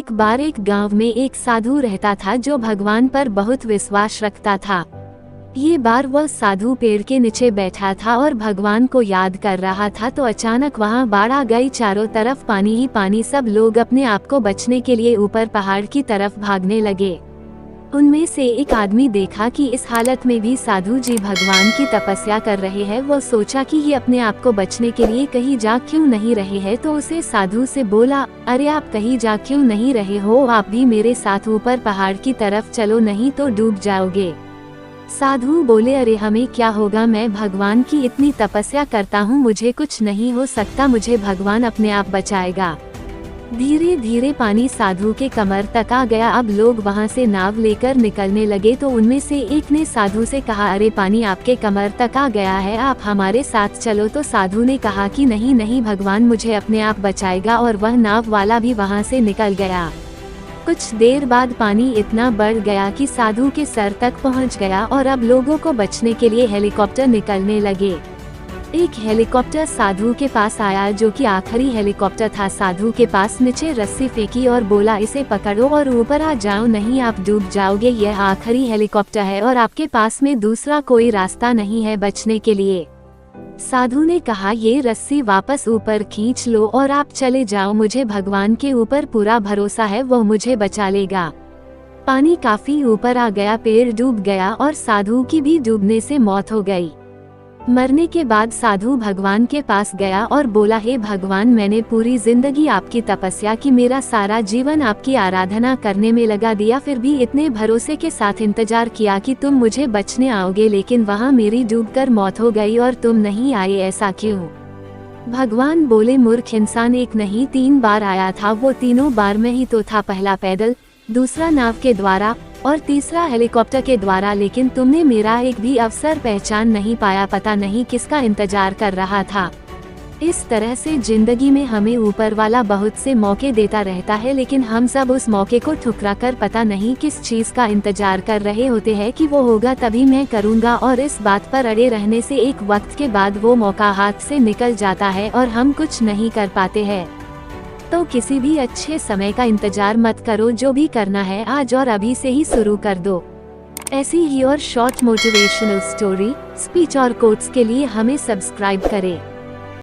एक बार एक गांव में एक साधु रहता था जो भगवान पर बहुत विश्वास रखता था। ये बार वह साधु पेड़ के नीचे बैठा था और भगवान को याद कर रहा था तो अचानक वहाँ बाढ़ आ गई। चारों तरफ पानी ही पानी। सब लोग अपने आप को बचने के लिए ऊपर पहाड़ की तरफ भागने लगे। उनमें से एक आदमी देखा कि इस हालत में भी साधु जी भगवान की तपस्या कर रहे हैं। वो सोचा कि ये अपने आप को बचने के लिए कहीं जा क्यों नहीं रहे हैं, तो उसे साधु से बोला, अरे आप कहीं जा क्यों नहीं रहे हो, आप भी मेरे साथ ऊपर पहाड़ की तरफ चलो, नहीं तो डूब जाओगे। साधु बोले, अरे हमें क्या होगा, मैं भगवान की इतनी तपस्या करता हूँ, मुझे कुछ नहीं हो सकता, मुझे भगवान अपने आप बचाएगा। धीरे धीरे पानी साधु के कमर तक आ गया। अब लोग वहाँ से नाव लेकर निकलने लगे तो उनमें से एक ने साधु से कहा, अरे पानी आपके कमर तक आ गया है, आप हमारे साथ चलो। तो साधु ने कहा कि नहीं नहीं, भगवान मुझे अपने आप बचाएगा, और वह नाव वाला भी वहाँ से निकल गया। कुछ देर बाद पानी इतना बढ़ गया कि साधु के सर तक पहुँच गया और अब लोगों को बचने के लिए हेलीकॉप्टर निकलने लगे। एक हेलीकॉप्टर साधु के पास आया जो कि आखिरी हेलीकॉप्टर था। साधु के पास नीचे रस्सी फेंकी और बोला, इसे पकड़ो और ऊपर आ जाओ, नहीं आप डूब जाओगे, यह आखिरी हेलीकॉप्टर है और आपके पास में दूसरा कोई रास्ता नहीं है बचने के लिए। साधु ने कहा, ये रस्सी वापस ऊपर खींच लो और आप चले जाओ, मुझे भगवान के ऊपर पूरा भरोसा है, वो मुझे बचा लेगा। पानी काफी ऊपर आ गया, पेड़ डूब गया और साधु की भी डूबने से मौत हो गई। मरने के बाद साधु भगवान के पास गया और बोला, हे भगवान, मैंने पूरी जिंदगी आपकी तपस्या की, मेरा सारा जीवन आपकी आराधना करने में लगा दिया, फिर भी इतने भरोसे के साथ इंतजार किया कि तुम मुझे बचने आओगे, लेकिन वहाँ मेरी डूबकर मौत हो गई और तुम नहीं आए, ऐसा क्यों? भगवान बोले, मूर्ख इंसान, एक नहीं 3 बार आया था, वो तीनों बार में ही तो था, पहला पैदल, दूसरा नाव के द्वारा और तीसरा हेलीकॉप्टर के द्वारा, लेकिन तुमने मेरा एक भी अवसर पहचान नहीं पाया, पता नहीं किसका इंतजार कर रहा था। इस तरह से जिंदगी में हमें ऊपर वाला बहुत से मौके देता रहता है, लेकिन हम सब उस मौके को ठुकरा कर पता नहीं किस चीज का इंतजार कर रहे होते हैं कि वो होगा तभी मैं करूँगा, और इस बात पर अड़े रहने से एक वक्त के बाद वो मौका हाथ से निकल जाता है और हम कुछ नहीं कर पाते हैं। तो किसी भी अच्छे समय का इंतजार मत करो, जो भी करना है आज और अभी से ही शुरू कर दो। ऐसी ही और शॉर्ट मोटिवेशनल स्टोरी, स्पीच और कोट्स के लिए हमें सब्सक्राइब करें।